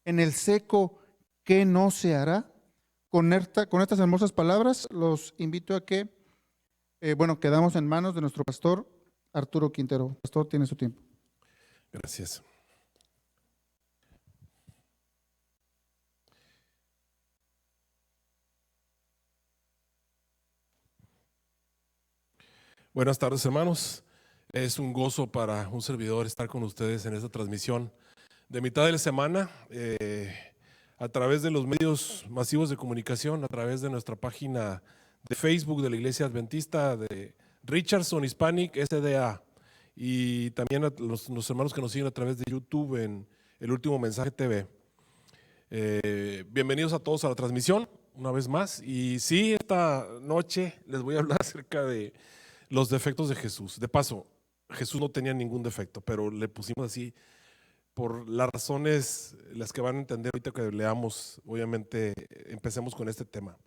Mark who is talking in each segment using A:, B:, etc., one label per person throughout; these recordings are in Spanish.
A: en el seco, ¿qué no se hará? Con estas hermosas palabras los invito a que, quedamos en manos de nuestro pastor Arturo Quintero. Pastor, tiene su tiempo.
B: Gracias. Buenas tardes, hermanos. Es un gozo para un servidor estar con ustedes en esta transmisión de mitad de la semana a través de los medios masivos de comunicación, a través de nuestra página de Facebook de la Iglesia Adventista de Richardson Hispanic SDA, y también a los hermanos que nos siguen a través de YouTube en El Último Mensaje TV. Bienvenidos a todos a la transmisión una vez más. Y sí, esta noche les voy a hablar acerca de los defectos de Jesús. De paso, Jesús no tenía ningún defecto, pero le pusimos así por las razones las que van a entender ahorita que leamos. Obviamente empecemos con este tema.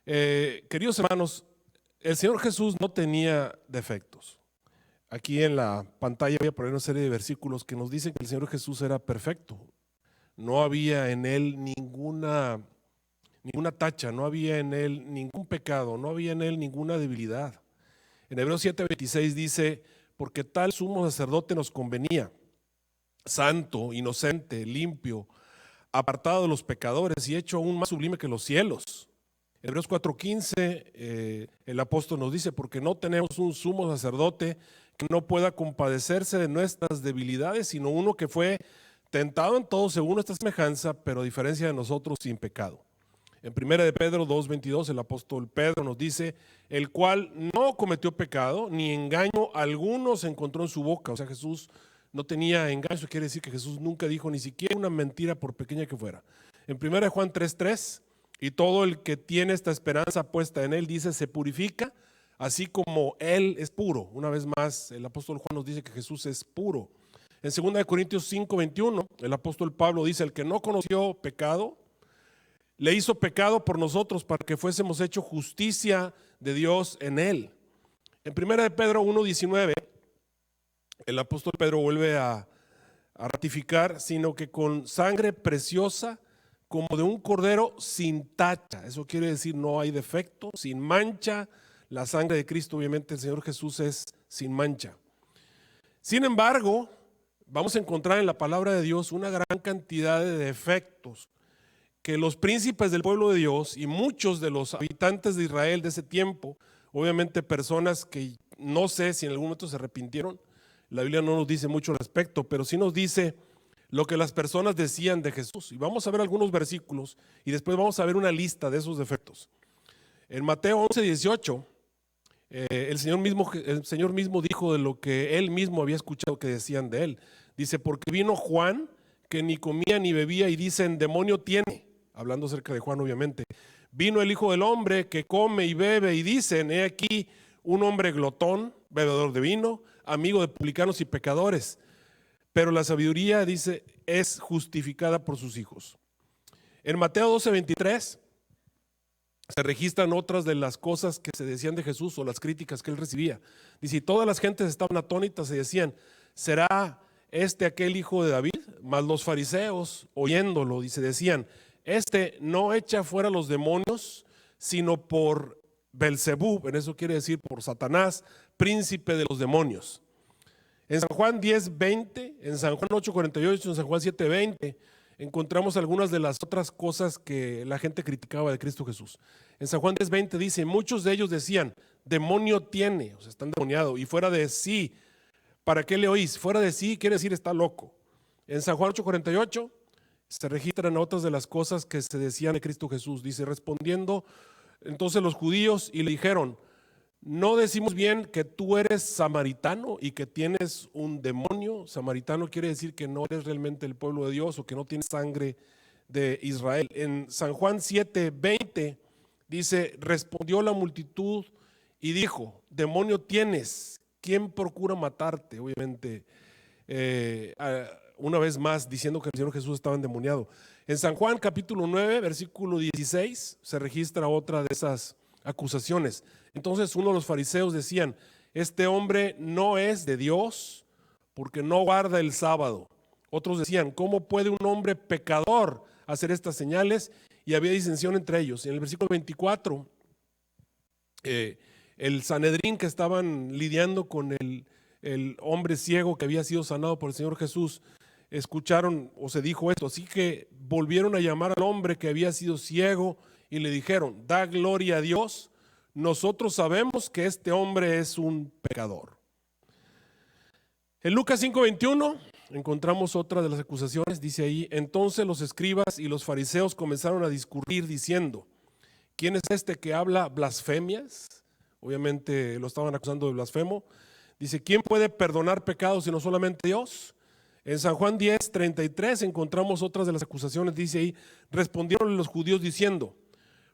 B: Queridos hermanos, el Señor Jesús no tenía defectos. Aquí en la pantalla voy a poner una serie de versículos que nos dicen que el Señor Jesús era perfecto. No había en él ninguna tacha, no había en él ningún pecado, no había en él ninguna debilidad. En Hebreos 7:26 dice: porque tal sumo sacerdote nos convenía, santo, inocente, limpio, apartado de los pecadores y hecho aún más sublime que los cielos. En Hebreos 4:15 el apóstol nos dice: porque no tenemos un sumo sacerdote que no pueda compadecerse de nuestras debilidades, sino uno que fue tentado en todo según nuestra semejanza, pero a diferencia de nosotros sin pecado. En 1 de Pedro 2:22 el apóstol Pedro nos dice: el cual no cometió pecado, ni engaño alguno se encontró en su boca. O sea, Jesús no tenía engaño. Eso quiere decir que Jesús nunca dijo ni siquiera una mentira, por pequeña que fuera. En 1 de Juan 3:3, y todo el que tiene esta esperanza puesta en él, dice, se purifica, así como él es puro. Una vez más, el apóstol Juan nos dice que Jesús es puro. En 2 de Corintios 5:21, el apóstol Pablo dice: el que no conoció pecado, le hizo pecado por nosotros para que fuésemos hecho justicia de Dios en él. En 1 de Pedro 1:19, el apóstol Pedro vuelve a ratificar: sino que con sangre preciosa como de un cordero sin tacha. Eso quiere decir no hay defecto, sin mancha. La sangre de Cristo, obviamente el Señor Jesús es sin mancha. Sin embargo, vamos a encontrar en la palabra de Dios una gran cantidad de defectos que los príncipes del pueblo de Dios y muchos de los habitantes de Israel de ese tiempo, obviamente personas que no sé si en algún momento se arrepintieron, la Biblia no nos dice mucho al respecto, pero sí nos dice lo que las personas decían de Jesús. Y vamos a ver algunos versículos y después vamos a ver una lista de esos defectos. En Mateo 11:18, el Señor mismo dijo de lo que él mismo había escuchado que decían de él. Dice: porque vino Juan, que ni comía ni bebía, y dicen, demonio tiene. Hablando acerca de Juan, obviamente. Vino el Hijo del Hombre, que come y bebe, y dicen, he aquí un hombre glotón, bebedor de vino, amigo de publicanos y pecadores. Pero la sabiduría, dice, es justificada por sus hijos. En Mateo 12:23 se registran otras de las cosas que se decían de Jesús o las críticas que él recibía. Dice: y todas las gentes estaban atónitas y decían, ¿será este aquel hijo de David? Mas los fariseos, oyéndolo, decían, este no echa fuera los demonios, sino por Belzebub, en eso quiere decir por Satanás, príncipe de los demonios. En San Juan 10:20, en San Juan 8:48, en San Juan 7:20, encontramos algunas de las otras cosas que la gente criticaba de Cristo Jesús. En San Juan 10:20 dice: muchos de ellos decían, demonio tiene, o sea, están demoniados, y fuera de sí, ¿para qué le oís? Fuera de sí quiere decir está loco. En San Juan 8:48 se registran otras de las cosas que se decían de Cristo Jesús. Dice: respondiendo entonces los judíos y le dijeron, ¿no decimos bien que tú eres samaritano y que tienes un demonio? Samaritano quiere decir que no eres realmente el pueblo de Dios o que no tienes sangre de Israel. En San Juan 7:20 dice: respondió la multitud y dijo, demonio tienes, ¿quién procura matarte? Obviamente una vez más diciendo que el Señor Jesús estaba endemoniado. En San Juan capítulo 9 versículo 16 se registra otra de esas acusaciones. Entonces uno de los fariseos decían: este hombre no es de Dios porque no guarda el sábado. Otros decían, ¿cómo puede un hombre pecador hacer estas señales? Y había disensión entre ellos. En el versículo 24, el Sanedrín que estaban lidiando con el hombre ciego que había sido sanado por el Señor Jesús, escucharon o se dijo esto, así que volvieron a llamar al hombre que había sido ciego y le dijeron, da gloria a Dios, nosotros sabemos que este hombre es un pecador. En Lucas 5:21 encontramos otra de las acusaciones, dice ahí, entonces los escribas y los fariseos comenzaron a discurrir diciendo, ¿quién es este que habla blasfemias? Obviamente lo estaban acusando de blasfemo. Dice, ¿quién puede perdonar pecados sino solamente Dios? En San Juan 10:33 encontramos otras de las acusaciones, dice ahí, respondieron los judíos diciendo,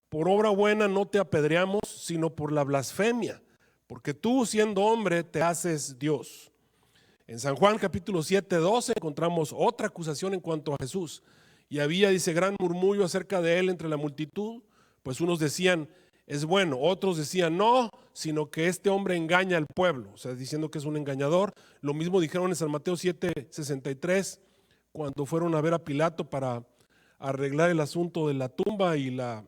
B: por obra buena no te apedreamos, sino por la blasfemia, porque tú siendo hombre te haces Dios. En San Juan capítulo 7:12 encontramos otra acusación en cuanto a Jesús. Y había, dice, gran murmullo acerca de él entre la multitud, pues unos decían, es bueno, otros decían, no, sino que este hombre engaña al pueblo, o sea, diciendo que es un engañador. Lo mismo dijeron en San Mateo 7:63, cuando fueron a ver a Pilato para arreglar el asunto de la tumba y la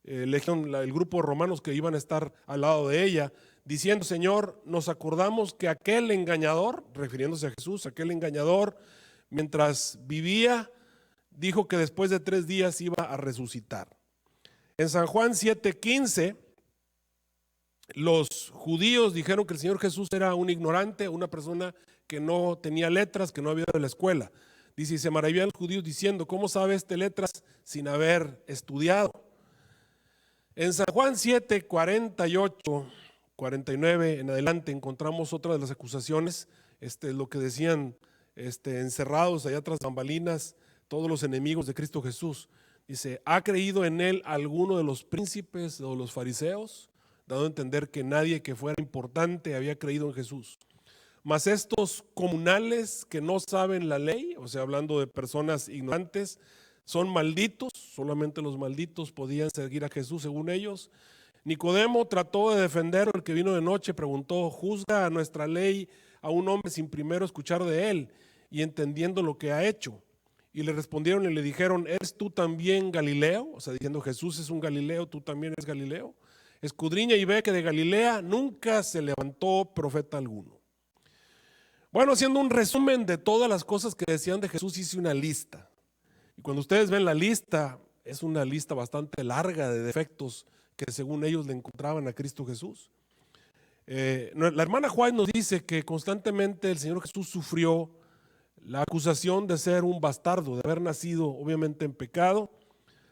B: legión, el grupo de romanos que iban a estar al lado de ella, diciendo, Señor, nos acordamos que aquel engañador, refiriéndose a Jesús, aquel engañador, mientras vivía, dijo que después de 3 días iba a resucitar. En San Juan 7:15, los judíos dijeron que el Señor Jesús era un ignorante, una persona que no tenía letras, que no había ido a la escuela. Dice, y se maravillaban los judíos diciendo, ¿cómo sabe este letras sin haber estudiado? En San Juan 7:48, 49 en adelante encontramos otra de las acusaciones, lo que decían encerrados allá tras bambalinas todos los enemigos de Cristo Jesús. Dice, ¿ha creído en él alguno de los príncipes o los fariseos? Dando a entender que nadie que fuera importante había creído en Jesús. Mas estos comunales que no saben la ley, o sea, hablando de personas ignorantes, son malditos, solamente los malditos podían seguir a Jesús según ellos. Nicodemo trató de defender, el que vino de noche preguntó, ¿juzga a nuestra ley a un hombre sin primero escuchar de él y entendiendo lo que ha hecho? Y le respondieron y le dijeron, ¿eres tú también Galileo? O sea, diciendo, Jesús es un Galileo, tú también eres Galileo. Escudriña y ve que de Galilea nunca se levantó profeta alguno. Bueno, haciendo un resumen de todas las cosas que decían de Jesús, hice una lista. Y cuando ustedes ven la lista, es una lista bastante larga de defectos que según ellos le encontraban a Cristo Jesús. La hermana Juárez nos dice que constantemente el Señor Jesús sufrió la acusación de ser un bastardo, de haber nacido obviamente en pecado,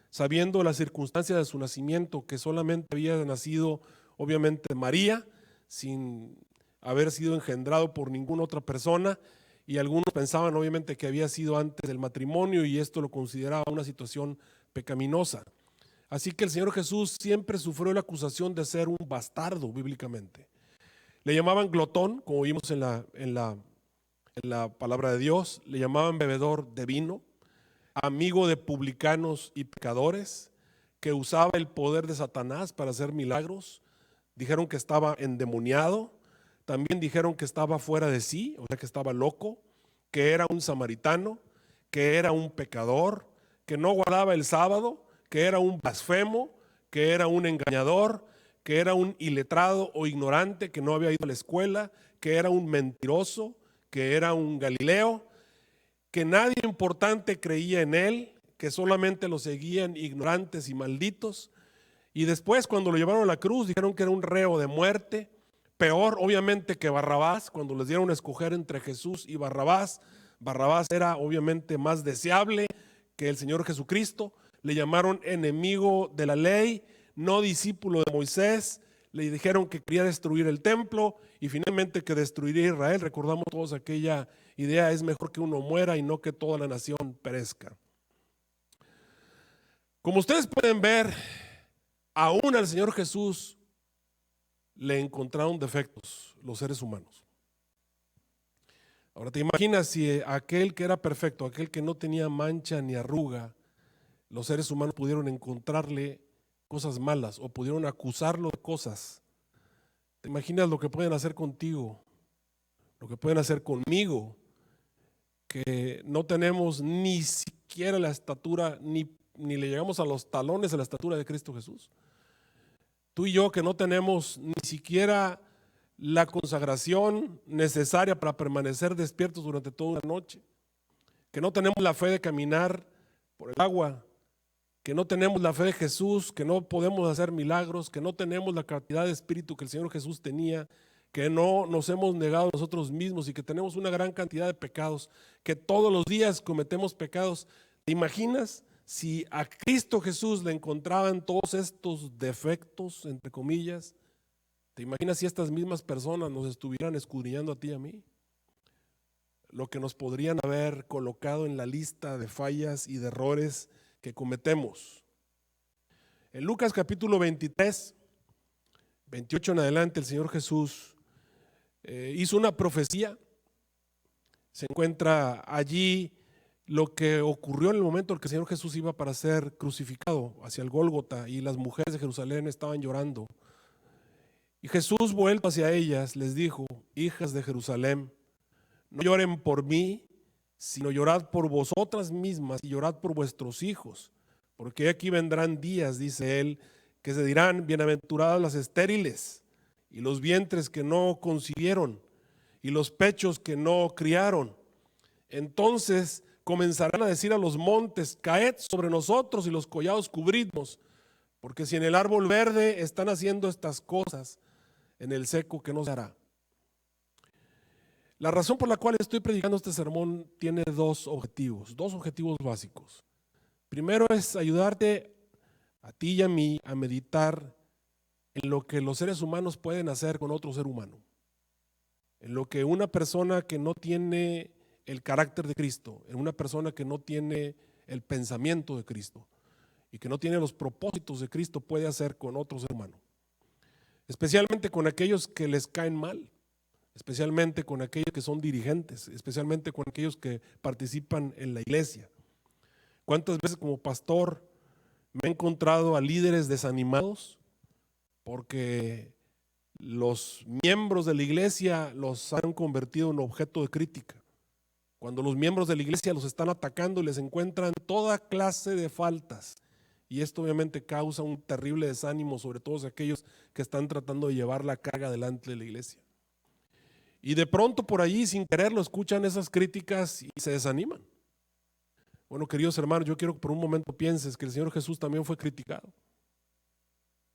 B: sabiendo la circunstancia de su nacimiento, que solamente había nacido obviamente María, sin haber sido engendrado por ninguna otra persona, y algunos pensaban obviamente que había sido antes del matrimonio y esto lo consideraba una situación pecaminosa. Así que el Señor Jesús siempre sufrió la acusación de ser un bastardo bíblicamente. Le llamaban glotón, como vimos en la palabra de Dios, le llamaban bebedor de vino, amigo de publicanos y pecadores, que usaba el poder de Satanás para hacer milagros. Dijeron que estaba endemoniado, también dijeron que estaba fuera de sí, o sea que estaba loco, que era un samaritano, que era un pecador, que no guardaba el sábado, que era un blasfemo, que era un engañador, que era un iletrado o ignorante, que no había ido a la escuela, que era un mentiroso, que era un Galileo, que nadie importante creía en él, que solamente lo seguían ignorantes y malditos. Y después, cuando lo llevaron a la cruz, dijeron que era un reo de muerte, peor obviamente que Barrabás. Cuando les dieron a escoger entre Jesús y Barrabás, Barrabás era obviamente más deseable que el Señor Jesucristo. Le llamaron enemigo de la ley, no discípulo de Moisés. Le dijeron que quería destruir el templo y finalmente que destruiría Israel. Recordamos todos aquella idea, es mejor que uno muera y no que toda la nación perezca. Como ustedes pueden ver, aún al Señor Jesús le encontraron defectos los seres humanos. Ahora te imaginas si aquel que era perfecto, aquel que no tenía mancha ni arruga, los seres humanos pudieron encontrarle cosas malas o pudieron acusarlo de cosas. ¿Te imaginas lo que pueden hacer contigo? Lo que pueden hacer conmigo, que no tenemos ni siquiera la estatura, ni le llegamos a los talones de la estatura de Cristo Jesús. Tú y yo que no tenemos ni siquiera la consagración necesaria para permanecer despiertos durante toda una noche, que no tenemos la fe de caminar por el agua, que no tenemos la fe de Jesús, que no podemos hacer milagros, que no tenemos la cantidad de espíritu que el Señor Jesús tenía, que no nos hemos negado a nosotros mismos y que tenemos una gran cantidad de pecados, que todos los días cometemos pecados. ¿Te imaginas si a Cristo Jesús le encontraban todos estos defectos, entre comillas? ¿Te imaginas si estas mismas personas nos estuvieran escudriñando a ti y a mí? Lo que nos podrían haber colocado en la lista de fallas y de errores que cometemos. En Lucas capítulo 23, 28 en adelante, el Señor Jesús hizo una profecía. Se encuentra allí lo que ocurrió en el momento en que el Señor Jesús iba para ser crucificado hacia el Gólgota, y las mujeres de Jerusalén estaban llorando. Y Jesús, vuelto hacia ellas, les dijo: hijas de Jerusalén, no lloren por mí, sino llorad por vosotras mismas y llorad por vuestros hijos, porque aquí vendrán días, dice él, que se dirán: bienaventuradas las estériles, y los vientres que no concibieron, y los pechos que no criaron. Entonces comenzarán a decir a los montes: caed sobre nosotros, y los collados cubridnos, porque si en el árbol verde están haciendo estas cosas, en el seco que no se hará. La razón por la cual estoy predicando este sermón tiene dos objetivos básicos. Primero es ayudarte a ti y a mí a meditar en lo que los seres humanos pueden hacer con otro ser humano, en lo que una persona que no tiene el carácter de Cristo, en una persona que no tiene el pensamiento de Cristo y que no tiene los propósitos de Cristo puede hacer con otro ser humano, especialmente con aquellos que les caen mal, especialmente con aquellos que son dirigentes, especialmente con aquellos que participan en la iglesia. ¿Cuántas veces como pastor me he encontrado a líderes desanimados porque los miembros de la iglesia los han convertido en objeto de crítica? Cuando los miembros de la iglesia los están atacando y les encuentran toda clase de faltas. Y esto obviamente causa un terrible desánimo sobre todos aquellos que están tratando de llevar la carga delante de la iglesia. Y de pronto por allí, sin quererlo, escuchan esas críticas y se desaniman. Bueno, queridos hermanos, yo quiero que por un momento pienses que el Señor Jesús también fue criticado.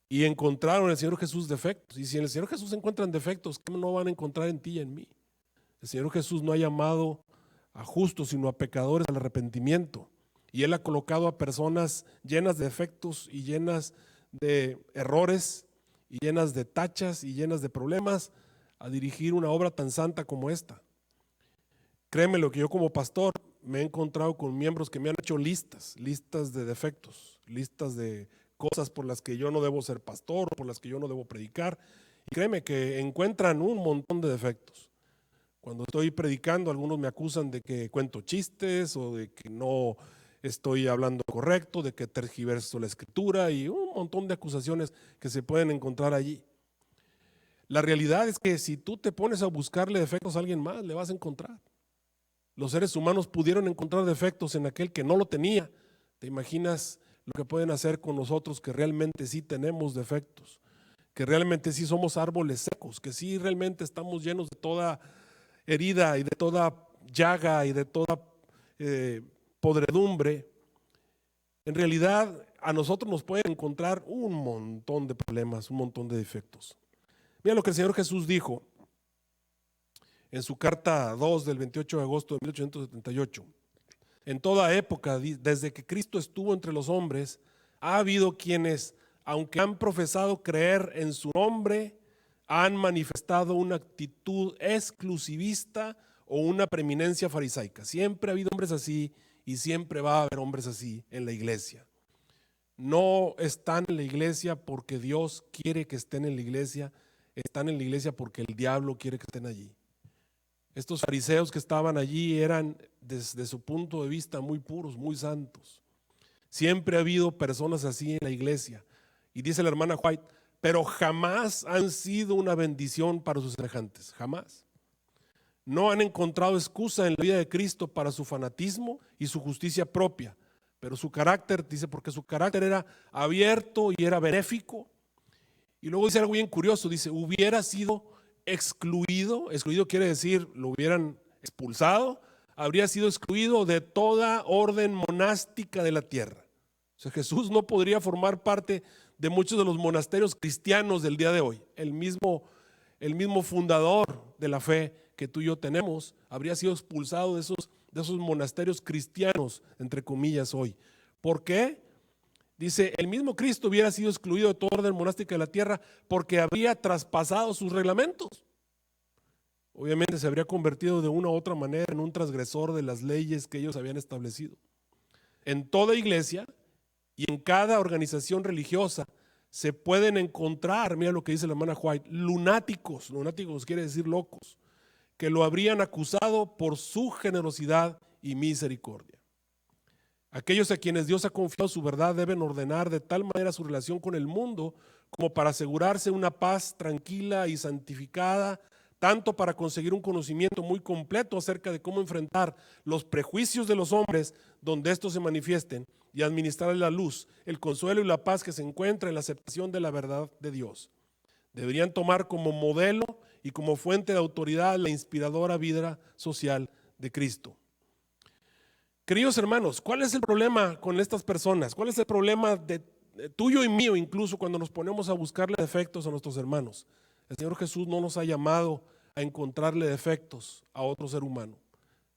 B: Y encontraron en el Señor Jesús defectos. Y si en el Señor Jesús encuentran defectos, ¿qué no van a encontrar en ti y en mí? El Señor Jesús no ha llamado a justos, sino a pecadores al arrepentimiento. Y Él ha colocado a personas llenas de defectos y llenas de errores y llenas de tachas y llenas de problemas a dirigir una obra tan santa como esta. Créeme lo que yo como pastor me he encontrado con miembros que me han hecho listas de defectos, listas de cosas por las que yo no debo ser pastor, por las que yo no debo predicar, y créeme que encuentran un montón de defectos. Cuando estoy predicando, algunos me acusan de que cuento chistes o de que no estoy hablando correcto, de que tergiverso la escritura y un montón de acusaciones que se pueden encontrar allí. La realidad es que si tú te pones a buscarle defectos a alguien más, le vas a encontrar. Los seres humanos pudieron encontrar defectos en aquel que no lo tenía. ¿Te imaginas lo que pueden hacer con nosotros que realmente sí tenemos defectos? Que realmente sí somos árboles secos, que sí realmente estamos llenos de toda herida y de toda llaga y de toda podredumbre. En realidad a nosotros nos pueden encontrar un montón de problemas, un montón de defectos. Mira lo que el Señor Jesús dijo en su carta 2 del 28 de agosto de 1878. En toda época, desde que Cristo estuvo entre los hombres, ha habido quienes, aunque han profesado creer en su nombre, han manifestado una actitud exclusivista o una preeminencia farisaica. Siempre ha habido hombres así y siempre va a haber hombres así en la iglesia. No están en la iglesia porque Dios quiere que estén en la iglesia, están en la iglesia porque el diablo quiere que estén allí. Estos fariseos que estaban allí eran desde su punto de vista muy puros, muy santos. Siempre ha habido personas así en la iglesia. Y dice la hermana White, pero jamás han sido una bendición para sus semejantes, jamás. no han encontrado excusa en la vida de Cristo para su fanatismo y su justicia propia. Pero su carácter, dice, porque su carácter era abierto y era benéfico. Y luego dice algo bien curioso, dice, hubiera sido excluido. Excluido quiere decir, lo hubieran expulsado. Habría sido excluido de toda orden monástica de la tierra. O sea, Jesús no podría formar parte de muchos de los monasterios cristianos del día de hoy. El mismo fundador de la fe que tú y yo tenemos habría sido expulsado de esos monasterios cristianos, entre comillas, hoy. ¿Por qué? Dice, el mismo Cristo hubiera sido excluido de toda orden monástica de la tierra porque habría traspasado sus reglamentos. Obviamente se habría convertido de una u otra manera en un transgresor de las leyes que ellos habían establecido. En toda iglesia y en cada organización religiosa se pueden encontrar, mira lo que dice la hermana White, lunáticos quiere decir locos, que lo habrían acusado por su generosidad y misericordia. Aquellos a quienes Dios ha confiado su verdad deben ordenar de tal manera su relación con el mundo como para asegurarse una paz tranquila y santificada, tanto para conseguir un conocimiento muy completo acerca de cómo enfrentar los prejuicios de los hombres donde estos se manifiesten y administrar la luz, el consuelo y la paz que se encuentra en la aceptación de la verdad de Dios. Deberían tomar como modelo y como fuente de autoridad la inspiradora vida social de Cristo. Queridos hermanos, ¿cuál es el problema con estas personas? ¿Cuál es el problema de tuyo y mío incluso cuando nos ponemos a buscarle defectos a nuestros hermanos? El Señor Jesús no nos ha llamado a encontrarle defectos a otro ser humano.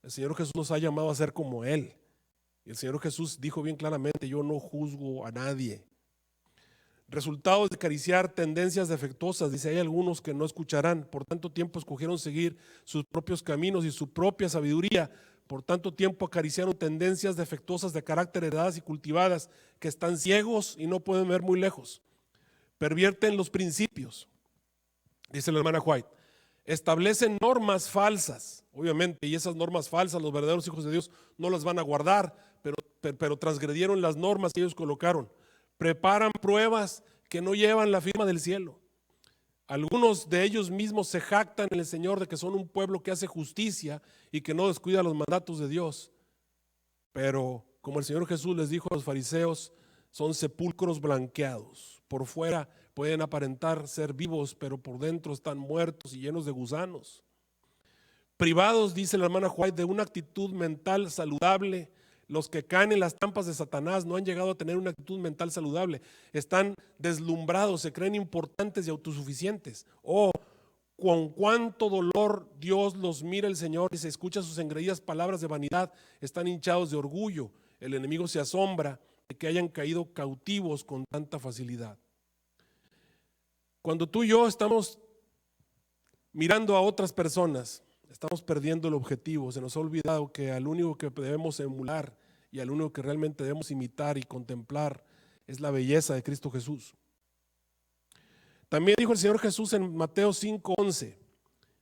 B: El Señor Jesús nos ha llamado a ser como Él. Y el Señor Jesús dijo bien claramente, yo no juzgo a nadie. Resultados de acariciar tendencias defectuosas, dice, hay algunos que no escucharán, por tanto tiempo escogieron seguir sus propios caminos y su propia sabiduría, por tanto tiempo acariciaron tendencias defectuosas de carácter heredadas y cultivadas, que están ciegos y no pueden ver muy lejos. Pervierten los principios, dice la hermana White, establecen normas falsas, obviamente, y esas normas falsas los verdaderos hijos de Dios no las van a guardar, pero transgredieron las normas que ellos colocaron. Preparan pruebas que no llevan la firma del cielo. Algunos de ellos mismos se jactan en el Señor de que son un pueblo que hace justicia y que no descuida los mandatos de Dios. Pero como el Señor Jesús les dijo a los fariseos, son sepulcros blanqueados. Por fuera pueden aparentar ser vivos, pero por dentro están muertos y llenos de gusanos. Privados, dice la hermana White, de una actitud mental saludable. Los que caen en las trampas de Satanás no han llegado a tener una actitud mental saludable. Están deslumbrados, se creen importantes y autosuficientes. Oh, con cuánto dolor Dios los mira el Señor y se escucha sus engreídas palabras de vanidad. Están hinchados de orgullo. El enemigo se asombra de que hayan caído cautivos con tanta facilidad. Cuando tú y yo estamos mirando a otras personas, estamos perdiendo el objetivo. Se nos ha olvidado que al único que debemos emular y al único que realmente debemos imitar y contemplar es la belleza de Cristo Jesús. También dijo el Señor Jesús en Mateo 5:11,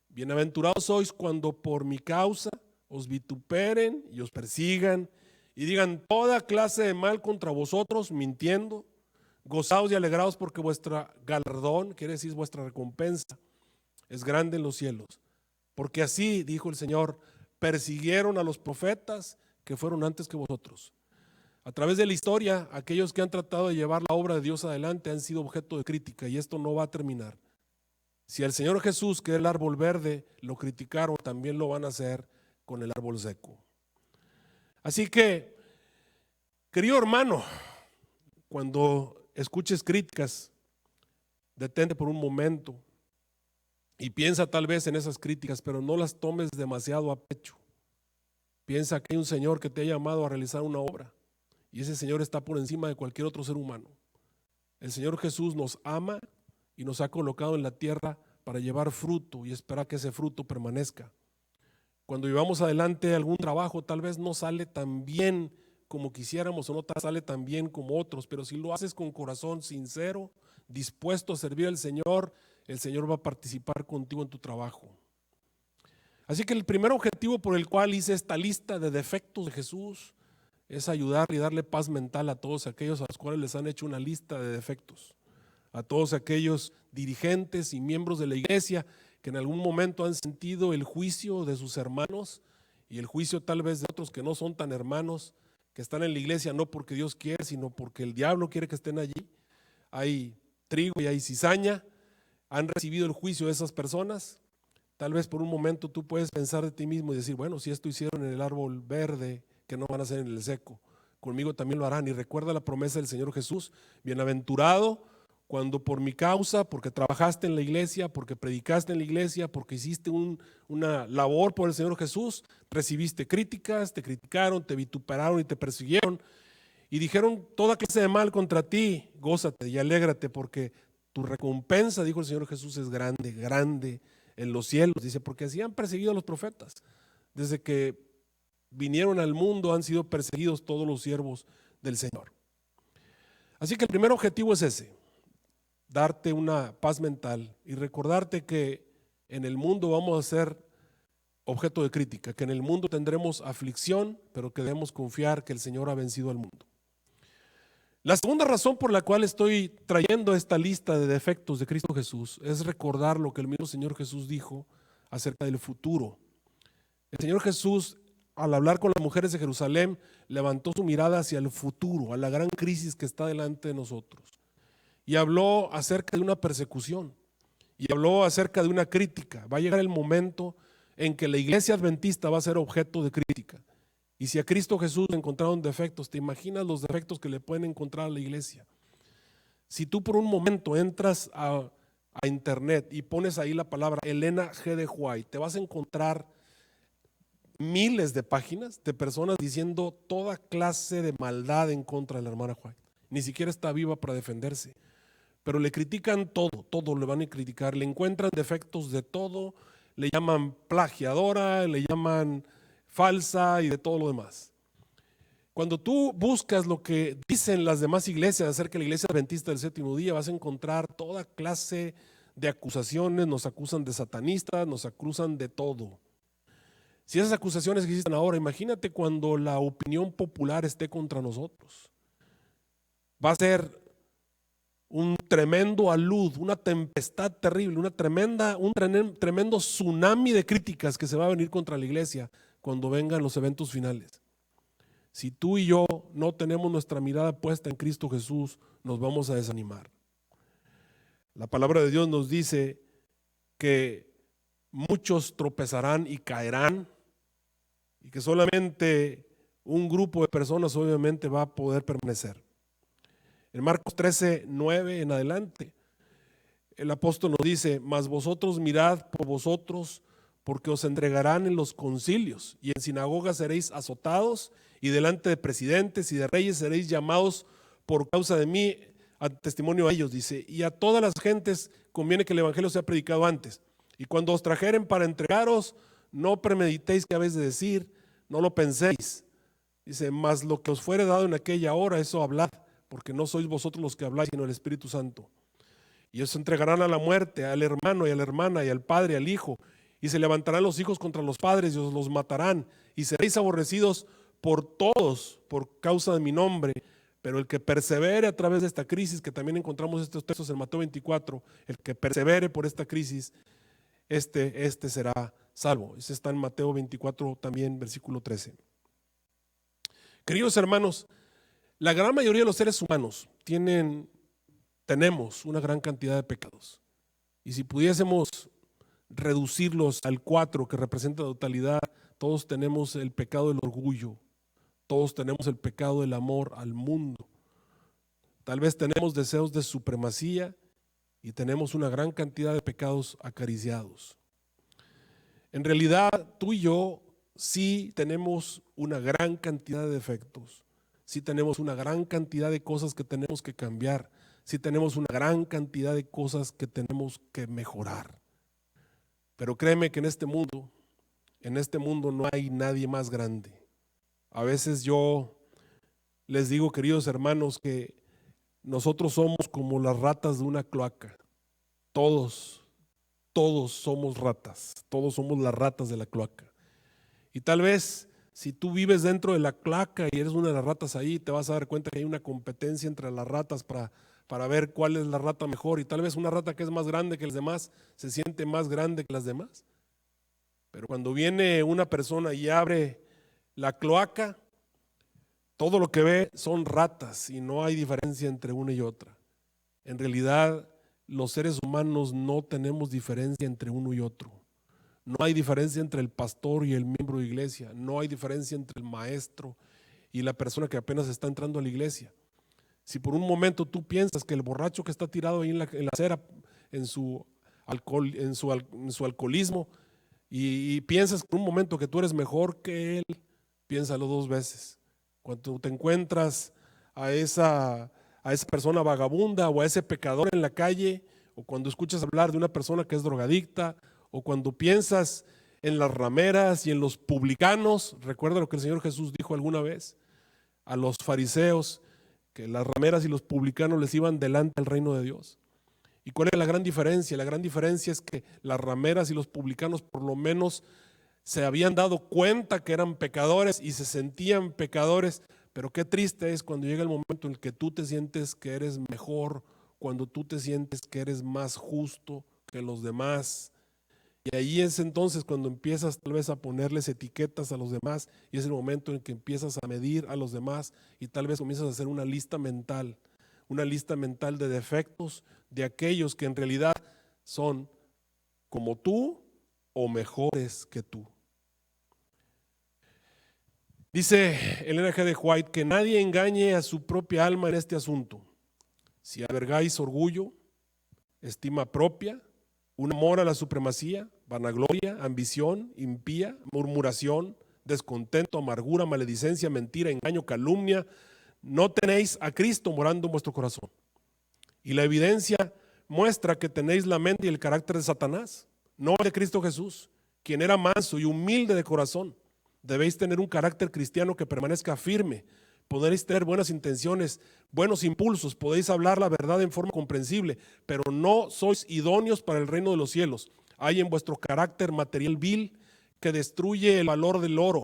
B: bienaventurados sois cuando por mi causa os vituperen y os persigan y digan toda clase de mal contra vosotros, mintiendo. Gozaos y alegraos porque vuestra galardón, quiere decir vuestra recompensa, es grande en los cielos. Porque así, dijo el Señor, persiguieron a los profetas que fueron antes que vosotros. A través de la historia, aquellos que han tratado de llevar la obra de Dios adelante han sido objeto de crítica y esto no va a terminar. Si el Señor Jesús, que es el árbol verde, lo criticaron, también lo van a hacer con el árbol seco. Así que, querido hermano, cuando escuches críticas, detente por un momento y piensa tal vez en esas críticas, pero no las tomes demasiado a pecho. Piensa que hay un Señor que te ha llamado a realizar una obra y ese Señor está por encima de cualquier otro ser humano. El Señor Jesús nos ama y nos ha colocado en la tierra para llevar fruto y esperar que ese fruto permanezca. Cuando llevamos adelante algún trabajo, tal vez no sale tan bien como quisiéramos o no sale tan bien como otros, pero si lo haces con corazón sincero, dispuesto a servir al Señor, el Señor va a participar contigo en tu trabajo. Así que el primer objetivo por el cual hice esta lista de defectos de Jesús es ayudar y darle paz mental a todos aquellos a los cuales les han hecho una lista de defectos, a todos aquellos dirigentes y miembros de la iglesia que en algún momento han sentido el juicio de sus hermanos y el juicio tal vez de otros que no son tan hermanos, que están en la iglesia no porque Dios quiere, sino porque el diablo quiere que estén allí. Hay trigo y hay cizaña. Han recibido el juicio de esas personas. Tal vez por un momento tú puedes pensar de ti mismo y decir, bueno, si esto hicieron en el árbol verde, que no van a hacer en el seco, conmigo también lo harán. Y recuerda la promesa del Señor Jesús: bienaventurado cuando por mi causa, porque trabajaste en la iglesia, porque predicaste en la iglesia, porque hiciste una labor por el Señor Jesús, recibiste críticas, te criticaron, te vituperaron y te persiguieron y dijeron toda clase de mal contra ti. Gózate y alégrate, porque tu recompensa, dijo el Señor Jesús, es grande, grande en los cielos. Dice, porque así han perseguido a los profetas. Desde que vinieron al mundo han sido perseguidos todos los siervos del Señor. Así que el primer objetivo es ese: darte una paz mental y recordarte que en el mundo vamos a ser objeto de crítica, que en el mundo tendremos aflicción, pero que debemos confiar que el Señor ha vencido al mundo. La segunda razón por la cual estoy trayendo esta lista de defectos de Cristo Jesús es recordar lo que el mismo Señor Jesús dijo acerca del futuro. El Señor Jesús, al hablar con las mujeres de Jerusalén, levantó su mirada hacia el futuro, a la gran crisis que está delante de nosotros. Y habló acerca de una persecución, y habló acerca de una crítica. Va a llegar el momento en que la iglesia adventista va a ser objeto de crítica. Y si a Cristo Jesús le encontraron defectos, ¿te imaginas los defectos que le pueden encontrar a la iglesia? Si tú por un momento entras a internet y pones ahí la palabra Elena G. de White, te vas a encontrar miles de páginas de personas diciendo toda clase de maldad en contra de la hermana White. Ni siquiera está viva para defenderse. Pero le critican todo le van a criticar, le encuentran defectos de todo, le llaman plagiadora, le llaman falsa y de todo lo demás. Cuando tú buscas lo que dicen las demás iglesias acerca de la iglesia adventista del séptimo día, vas a encontrar toda clase de acusaciones. Nos acusan de satanistas, nos acusan de todo. Si esas acusaciones existen ahora, imagínate cuando la opinión popular esté contra nosotros. Va a ser un tremendo alud, una tempestad terrible, un tremendo tsunami de críticas que se va a venir contra la iglesia cuando vengan los eventos finales. Si tú y yo no tenemos nuestra mirada puesta en Cristo Jesús, nos vamos a desanimar. La palabra de Dios nos dice que muchos tropezarán y caerán, y que solamente un grupo de personas obviamente va a poder permanecer. En Marcos 13:9 en adelante, el apóstol nos dice: mas vosotros mirad por vosotros, porque os entregarán en los concilios, y en sinagogas seréis azotados, y delante de presidentes y de reyes seréis llamados por causa de mí a testimonio a ellos, dice, y a todas las gentes conviene que el evangelio sea predicado antes. Y cuando os trajeren para entregaros, no premeditéis qué habéis de decir, no lo penséis. Dice, mas lo que os fuere dado en aquella hora, eso hablad, porque no sois vosotros los que habláis, sino el Espíritu Santo. Y os entregarán a la muerte, al hermano y a la hermana, y al padre y al hijo, y se levantarán los hijos contra los padres y os los matarán, y seréis aborrecidos por todos por causa de mi nombre. Pero el que persevere a través de esta crisis, que también encontramos estos textos en Mateo 24, el que persevere por esta crisis, este será salvo. Ese está en Mateo 24 también, versículo 13. Queridos hermanos, la gran mayoría de los seres humanos tenemos una gran cantidad de pecados. Y si pudiésemos reducirlos al 4, que representa la totalidad, todos tenemos el pecado del orgullo, todos tenemos el pecado del amor al mundo. Tal vez tenemos deseos de supremacía y tenemos una gran cantidad de pecados acariciados. En realidad, tú y yo sí tenemos una gran cantidad de defectos. Sí tenemos una gran cantidad de cosas que tenemos que cambiar. Sí tenemos una gran cantidad de cosas que tenemos que mejorar. Pero créeme que en este mundo no hay nadie más grande. A veces yo les digo, queridos hermanos, que nosotros somos como las ratas de una cloaca. Todos somos ratas. Todos somos las ratas de la cloaca. Y tal vez si tú vives dentro de la cloaca y eres una de las ratas ahí, te vas a dar cuenta que hay una competencia entre las ratas para para ver cuál es la rata mejor, y tal vez una rata que es más grande que las demás se siente más grande que las demás. Pero cuando viene una persona y abre la cloaca, todo lo que ve son ratas y no hay diferencia entre una y otra. En realidad, los seres humanos no tenemos diferencia entre uno y otro. No hay diferencia entre el pastor y el miembro de iglesia. No hay diferencia entre el maestro y la persona que apenas está entrando a la iglesia. Si por un momento tú piensas que el borracho que está tirado ahí en la acera en su alcoholismo y piensas por un momento que tú eres mejor que él, piénsalo dos veces. Cuando te encuentras a esa persona vagabunda o a ese pecador en la calle, o cuando escuchas hablar de una persona que es drogadicta, o cuando piensas en las rameras y en los publicanos, recuerda lo que el Señor Jesús dijo alguna vez a los fariseos, que las rameras y los publicanos les iban delante al reino de Dios. ¿Y cuál es la gran diferencia? La gran diferencia es que las rameras y los publicanos por lo menos se habían dado cuenta que eran pecadores y se sentían pecadores, pero qué triste es cuando llega el momento en el que tú te sientes que eres mejor, cuando tú te sientes que eres más justo que los demás. Y ahí es entonces cuando empiezas tal vez a ponerles etiquetas a los demás, y es el momento en que empiezas a medir a los demás y tal vez comienzas a hacer una lista mental de defectos de aquellos que en realidad son como tú o mejores que tú. Dice Elena G. de White que nadie engañe a su propia alma en este asunto. Si albergáis orgullo, estima propia, un amor a la supremacía, vanagloria, ambición, impía, murmuración, descontento, amargura, maledicencia, mentira, engaño, calumnia, no tenéis a Cristo morando en vuestro corazón. Y la evidencia muestra que tenéis la mente y el carácter de Satanás, no de Cristo Jesús, quien era manso y humilde de corazón. Debéis tener un carácter cristiano que permanezca firme. Podéis tener buenas intenciones, buenos impulsos, podéis hablar la verdad en forma comprensible, pero no sois idóneos para el reino de los cielos. Hay en vuestro carácter material vil que destruye el valor del oro.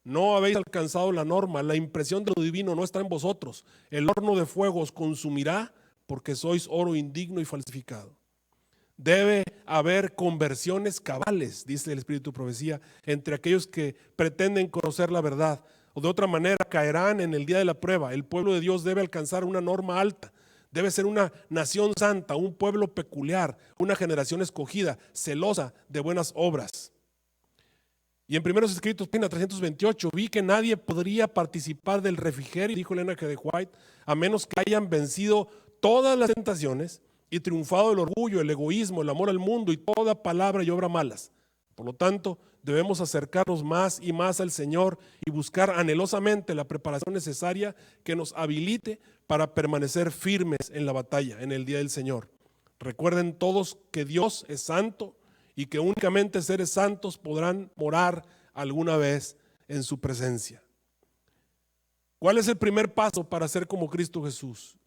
B: No habéis alcanzado la norma, la impresión de lo divino no está en vosotros. El horno de fuego os consumirá porque sois oro indigno y falsificado. Debe haber conversiones cabales, dice el Espíritu de Profecía, entre aquellos que pretenden conocer la verdad, o de otra manera caerán en el día de la prueba. El pueblo de Dios debe alcanzar una norma alta, debe ser una nación santa, un pueblo peculiar, una generación escogida, celosa de buenas obras. Y en Primeros Escritos, página 328, vi que nadie podría participar del refrigerio, dijo Elena G. de White, a menos que hayan vencido todas las tentaciones y triunfado el orgullo, el egoísmo, el amor al mundo y toda palabra y obra malas. Por lo tanto, debemos acercarnos más y más al Señor y buscar anhelosamente la preparación necesaria que nos habilite para permanecer firmes en la batalla, en el día del Señor. Recuerden todos que Dios es santo y que únicamente seres santos podrán morar alguna vez en su presencia. ¿Cuál es el primer paso para ser como Cristo Jesús?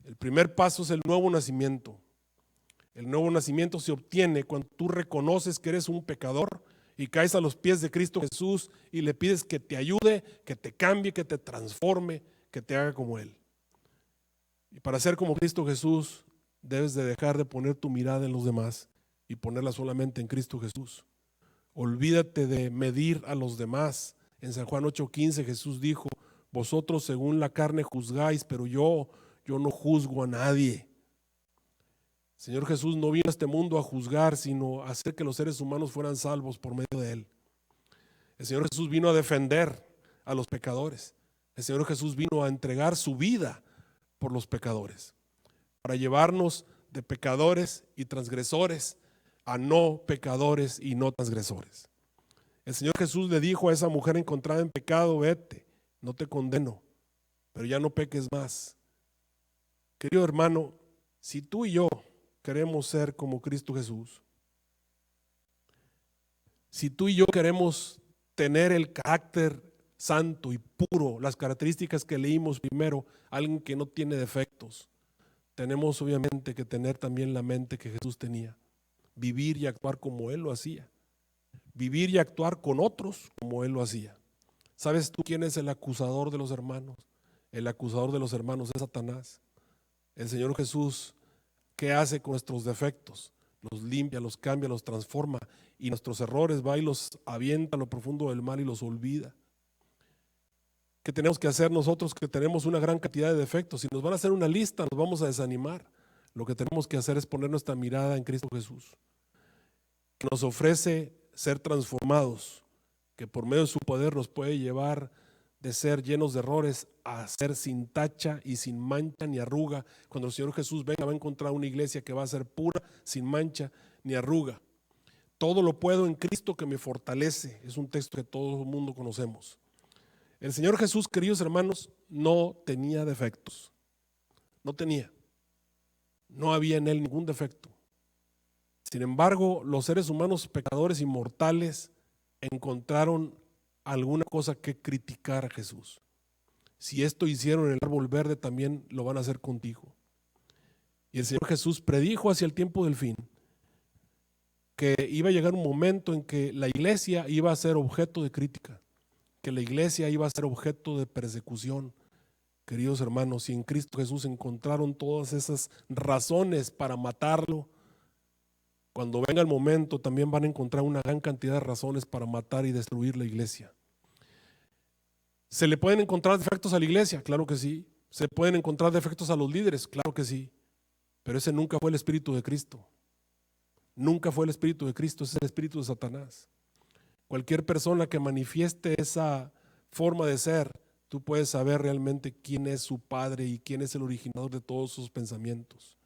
B: El primer paso es el nuevo nacimiento. El nuevo nacimiento se obtiene cuando tú reconoces que eres un pecador y caes a los pies de Cristo Jesús y le pides que te ayude, que te cambie, que te transforme, que te haga como Él. Y para ser como Cristo Jesús, debes de dejar de poner tu mirada en los demás y ponerla solamente en Cristo Jesús. Olvídate de medir a los demás. En San Juan 8:15 Jesús dijo: vosotros según la carne juzgáis, pero yo no juzgo a nadie. El Señor Jesús no vino a este mundo a juzgar, sino a hacer que los seres humanos fueran salvos por medio de Él. El Señor Jesús vino a defender a los pecadores. El Señor Jesús vino a entregar su vida por los pecadores, para llevarnos de pecadores y transgresores a no pecadores y no transgresores. El Señor Jesús le dijo a esa mujer encontrada en pecado: vete, no te condeno, pero ya no peques más. Querido hermano, si tú y yo queremos ser como Cristo Jesús, si tú y yo queremos tener el carácter santo y puro, las características que leímos primero, alguien que no tiene defectos, tenemos obviamente que tener también la mente que Jesús tenía, vivir y actuar como Él lo hacía, vivir y actuar con otros como Él lo hacía. ¿Sabes tú quién es el acusador de los hermanos? El acusador de los hermanos es Satanás. El Señor Jesús, ¿qué hace con nuestros defectos? Los limpia, los cambia, los transforma, y nuestros errores va y los avienta a lo profundo del mar y los olvida. ¿Qué tenemos que hacer nosotros que tenemos una gran cantidad de defectos? Si nos van a hacer una lista, nos vamos a desanimar. Lo que tenemos que hacer es poner nuestra mirada en Cristo Jesús, que nos ofrece ser transformados, que por medio de su poder nos puede llevar de ser llenos de errores a ser sin tacha y sin mancha ni arruga. Cuando el Señor Jesús venga, va a encontrar una iglesia que va a ser pura, sin mancha ni arruga. Todo lo puedo en Cristo que me fortalece. Es un texto que todo el mundo conocemos. El Señor Jesús, queridos hermanos, no tenía defectos. No tenía. No había en él ningún defecto. Sin embargo, los seres humanos pecadores y mortales encontraron alguna cosa que criticar a Jesús. Si esto hicieron en el árbol verde, también lo van a hacer contigo. Y el Señor Jesús predijo hacia el tiempo del fin que iba a llegar un momento en que la iglesia iba a ser objeto de crítica, que la iglesia iba a ser objeto de persecución. Queridos hermanos, si en Cristo Jesús encontraron todas esas razones para matarlo, cuando venga el momento también van a encontrar una gran cantidad de razones para matar y destruir la iglesia. ¿Se le pueden encontrar defectos a la iglesia? Claro que sí. ¿Se pueden encontrar defectos a los líderes? Claro que sí. Pero ese nunca fue el espíritu de Cristo. Nunca fue el espíritu de Cristo, ese es el espíritu de Satanás. Cualquier persona que manifieste esa forma de ser, tú puedes saber realmente quién es su padre y quién es el originador de todos sus pensamientos.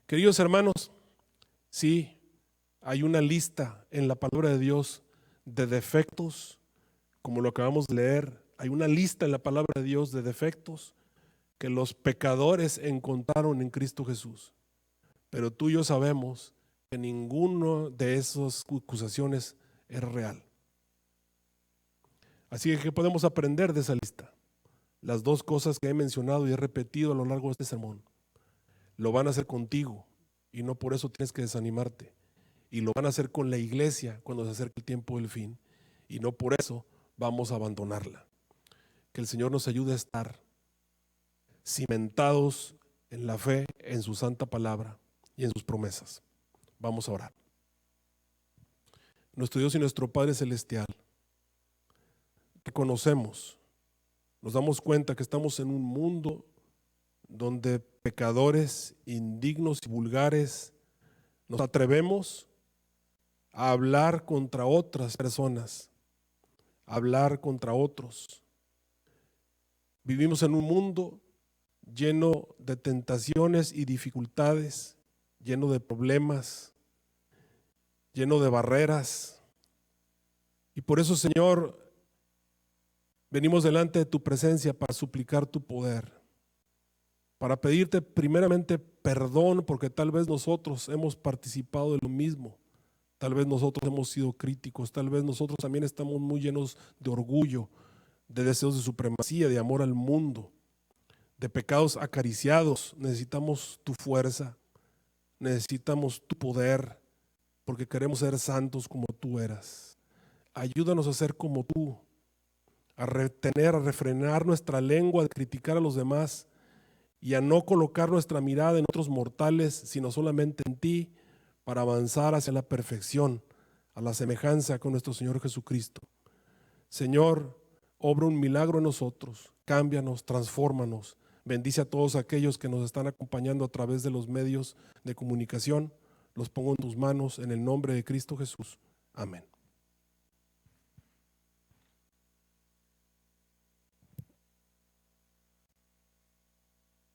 B: Queridos hermanos, sí, hay una lista en la palabra de Dios de defectos, como lo acabamos de leer. Hay una lista en la palabra de Dios de defectos que los pecadores encontraron en Cristo Jesús. Pero tú y yo sabemos que ninguno de esas acusaciones es real. Así que, ¿qué podemos aprender de esa lista? Las dos cosas que he mencionado y he repetido a lo largo de este sermón. Lo van a hacer contigo y no por eso tienes que desanimarte. Y lo van a hacer con la iglesia cuando se acerque el tiempo del fin. Y no por eso vamos a abandonarla. Que el Señor nos ayude a estar cimentados en la fe, en su santa palabra y en sus promesas. Vamos a orar. Nuestro Dios y nuestro Padre Celestial, reconocemos, nos damos cuenta que estamos en un mundo donde pecadores, indignos y vulgares nos atrevemos a hablar contra otras personas, a hablar contra otros. Vivimos en un mundo lleno de tentaciones y dificultades, lleno de problemas, lleno de barreras. Y por eso, Señor, venimos delante de tu presencia para suplicar tu poder, para pedirte primeramente perdón, porque tal vez nosotros hemos participado de lo mismo, tal vez nosotros hemos sido críticos, tal vez nosotros también estamos muy llenos de orgullo, de deseos de supremacía, de amor al mundo, de pecados acariciados. Necesitamos tu fuerza, necesitamos tu poder, porque queremos ser santos como tú eras. Ayúdanos a ser como tú, a retener, a refrenar nuestra lengua de criticar a los demás y a no colocar nuestra mirada en otros mortales, sino solamente en ti, para avanzar hacia la perfección, a la semejanza con nuestro Señor Jesucristo. Señor, obra un milagro en nosotros, cámbianos, transfórmanos, bendice a todos aquellos que nos están acompañando a través de los medios de comunicación. Los pongo en tus manos en el nombre de Cristo Jesús. Amén.